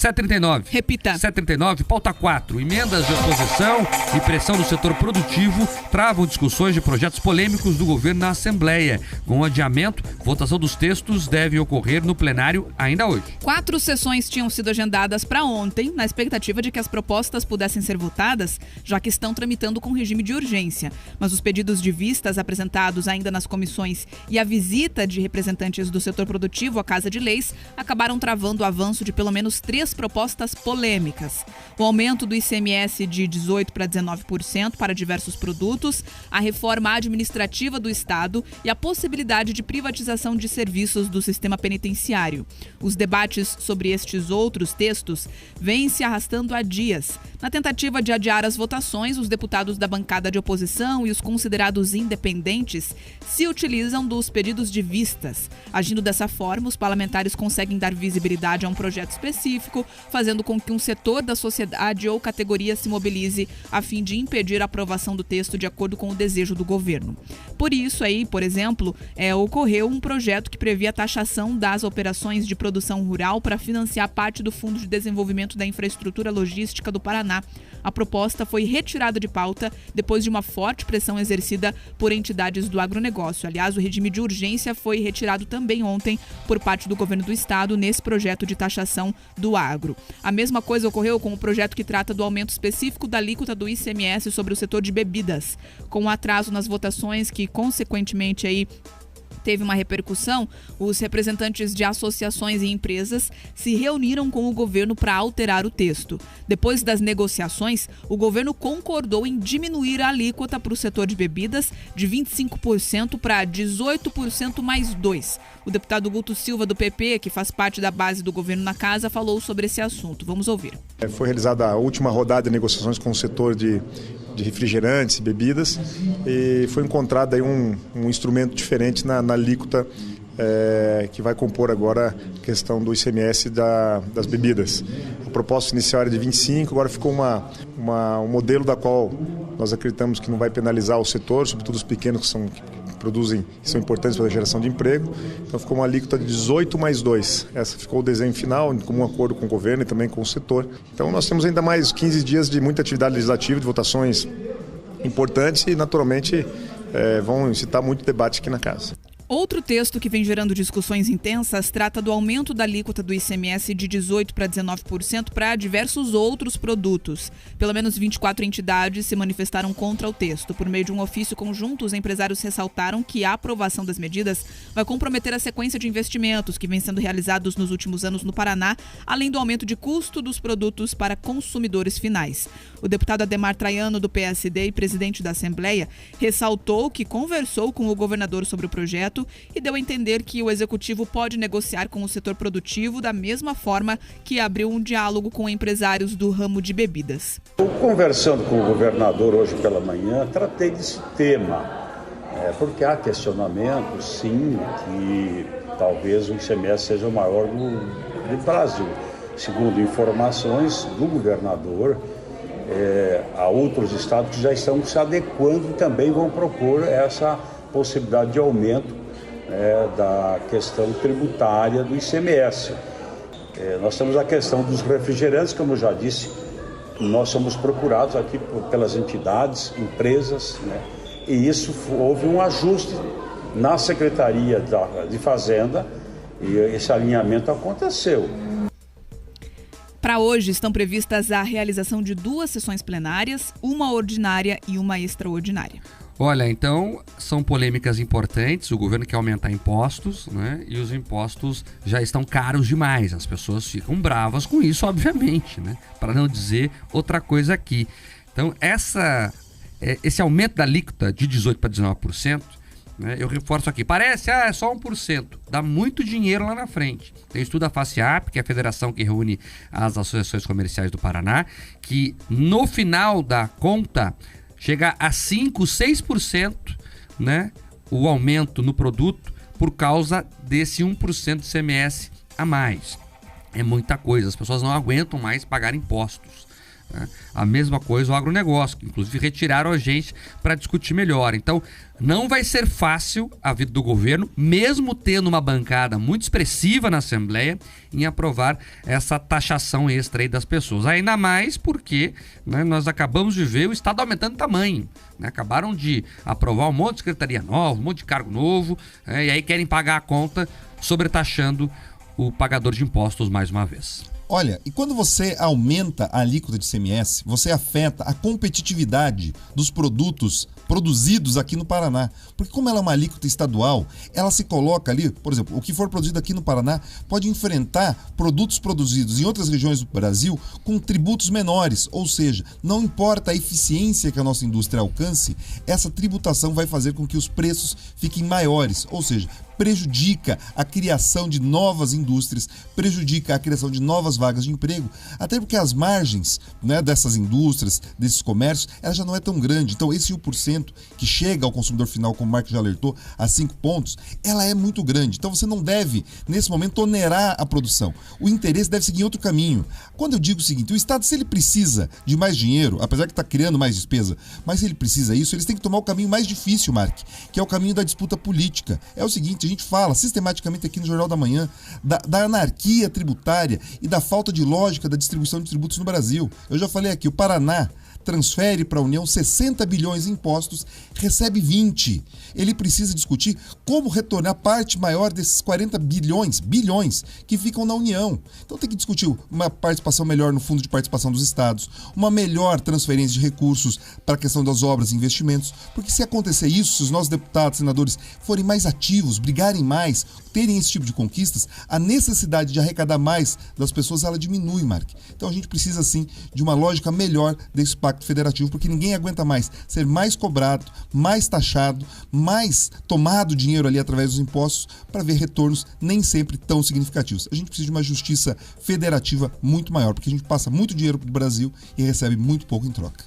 739. Repita. 739, pauta 4. Emendas de oposição e pressão do setor produtivo travam discussões de projetos polêmicos do governo na Assembleia. Com o adiamento, votação dos textos deve ocorrer no plenário ainda hoje. 4 sessões tinham sido agendadas para ontem, na expectativa de que as propostas pudessem ser votadas, já que estão tramitando com regime de urgência. Mas os pedidos de vistas apresentados ainda nas comissões e a visita de representantes do setor produtivo à Casa de Leis acabaram travando o avanço de pelo menos 3 propostas polêmicas. O aumento do ICMS de 18% para 19% para diversos produtos, a reforma administrativa do Estado e a possibilidade de privatização de serviços do sistema penitenciário. Os debates sobre estes outros textos vêm se arrastando há dias. Na tentativa de adiar as votações, os deputados da bancada de oposição e os considerados independentes se utilizam dos pedidos de vistas. Agindo dessa forma, os parlamentares conseguem dar visibilidade a um projeto específico, fazendo com que um setor da sociedade ou categoria se mobilize a fim de impedir a aprovação do texto de acordo com o desejo do governo. Por isso, por exemplo, ocorreu um projeto que previa a taxação das operações de produção rural para financiar parte do Fundo de Desenvolvimento da Infraestrutura Logística do Paraná. A proposta foi retirada de pauta depois de uma forte pressão exercida por entidades do agronegócio. Aliás, o regime de urgência foi retirado também ontem por parte do governo do estado nesse projeto de taxação do agro. A mesma coisa ocorreu com o projeto que trata do aumento específico da alíquota do ICMS sobre o setor de bebidas. Com o atraso nas votações que, consequentemente, teve uma repercussão, os representantes de associações e empresas se reuniram com o governo para alterar o texto. Depois das negociações, o governo concordou em diminuir a alíquota para o setor de bebidas de 25% para 18% mais 2%. O deputado Guto Silva, do PP, que faz parte da base do governo na casa, falou sobre esse assunto. Vamos ouvir. Foi realizada a última rodada de negociações com o setor de refrigerantes e bebidas e foi encontrado aí um instrumento diferente na alíquota que vai compor agora a questão do ICMS das bebidas. A proposta inicial era de 25%, agora ficou um modelo da qual nós acreditamos que não vai penalizar o setor, sobretudo os pequenos que produzem e são importantes para a geração de emprego. Então ficou uma alíquota de 18 mais 2. Essa ficou o desenho final, em comum acordo com o governo e também com o setor. Então nós temos ainda mais 15 dias de muita atividade legislativa, de votações importantes e naturalmente vão incitar muito debate aqui na casa. Outro texto que vem gerando discussões intensas trata do aumento da alíquota do ICMS de 18% para 19% para diversos outros produtos. Pelo menos 24 entidades se manifestaram contra o texto. Por meio de um ofício conjunto, os empresários ressaltaram que a aprovação das medidas vai comprometer a sequência de investimentos que vem sendo realizados nos últimos anos no Paraná, além do aumento de custo dos produtos para consumidores finais. O deputado Ademar Traiano, do PSD e presidente da Assembleia, ressaltou que conversou com o governador sobre o projeto e deu a entender que o executivo pode negociar com o setor produtivo da mesma forma que abriu um diálogo com empresários do ramo de bebidas. Conversando com o governador hoje pela manhã, tratei desse tema, porque há questionamento, sim, que talvez o ICMS seja o maior do Brasil. Segundo informações do governador, há outros estados que já estão se adequando e também vão propor essa possibilidade de aumento da questão tributária do ICMS. Nós temos a questão dos refrigerantes, como eu já disse, nós somos procurados aqui pelas entidades, empresas, e isso houve um ajuste na Secretaria de Fazenda e esse alinhamento aconteceu. Para hoje estão previstas a realização de 2 sessões plenárias, uma ordinária e uma extraordinária. Olha, então, são polêmicas importantes, o governo quer aumentar impostos, e os impostos já estão caros demais, as pessoas ficam bravas com isso, obviamente, para não dizer outra coisa aqui. Então, esse aumento da alíquota de 18% para 19%, eu reforço aqui, parece, é só 1%, dá muito dinheiro lá na frente. Tem o estudo da FACEAP, que é a federação que reúne as associações comerciais do Paraná, que no final da conta chega a 5%, 6%, o aumento no produto por causa desse 1% de ICMS a mais. É muita coisa, as pessoas não aguentam mais pagar impostos. né? A mesma coisa o agronegócio, que inclusive retiraram a gente para discutir melhor. Então, não vai ser fácil a vida do governo, mesmo tendo uma bancada muito expressiva na Assembleia, em aprovar essa taxação extra aí das pessoas. Ainda mais porque, né, nós acabamos de ver o Estado aumentando tamanho, né? Acabaram de aprovar um monte de secretaria nova, um monte de cargo novo, e aí querem pagar a conta sobretaxando o pagador de impostos mais uma vez. Olha, e quando você aumenta a alíquota de ICMS, você afeta a competitividade dos produtos produzidos aqui no Paraná. Porque como ela é uma alíquota estadual, ela se coloca ali, por exemplo, o que for produzido aqui no Paraná pode enfrentar produtos produzidos em outras regiões do Brasil com tributos menores. Ou seja, não importa a eficiência que a nossa indústria alcance, essa tributação vai fazer com que os preços fiquem maiores. Ou seja, prejudica a criação de novas indústrias, prejudica a criação de novas vagas de emprego, até porque as margens, né, dessas indústrias, desses comércios, ela já não é tão grande. Então esse 1% que chega ao consumidor final, como o Marco já alertou, a 5 pontos, ela é muito grande. Então você não deve, nesse momento, onerar a produção. O interesse deve seguir outro caminho. Quando eu digo o seguinte, o Estado, se ele precisa de mais dinheiro, apesar que está criando mais despesa, mas se ele precisa disso, eles têm que tomar o caminho mais difícil, Mark, que é o caminho da disputa política. É o seguinte, a gente fala sistematicamente aqui no Jornal da Manhã da anarquia tributária e da falta de lógica da distribuição de tributos no Brasil. Eu já falei aqui, o Paraná transfere para a União 60 bilhões em impostos, recebe 20. Ele precisa discutir como retornar parte maior desses 40 bilhões que ficam na União. Então tem que discutir uma participação melhor no fundo de participação dos estados, uma melhor transferência de recursos para a questão das obras e investimentos, porque se acontecer isso, se os nossos deputados, senadores forem mais ativos, brigarem mais, terem esse tipo de conquistas, a necessidade de arrecadar mais das pessoas, ela diminui, Mark. Então a gente precisa sim de uma lógica melhor desse pacto federativo, porque ninguém aguenta mais ser mais cobrado, mais taxado, mais tomado dinheiro ali através dos impostos para ver retornos nem sempre tão significativos. A gente precisa de uma justiça federativa muito maior, porque a gente passa muito dinheiro para o Brasil e recebe muito pouco em troca.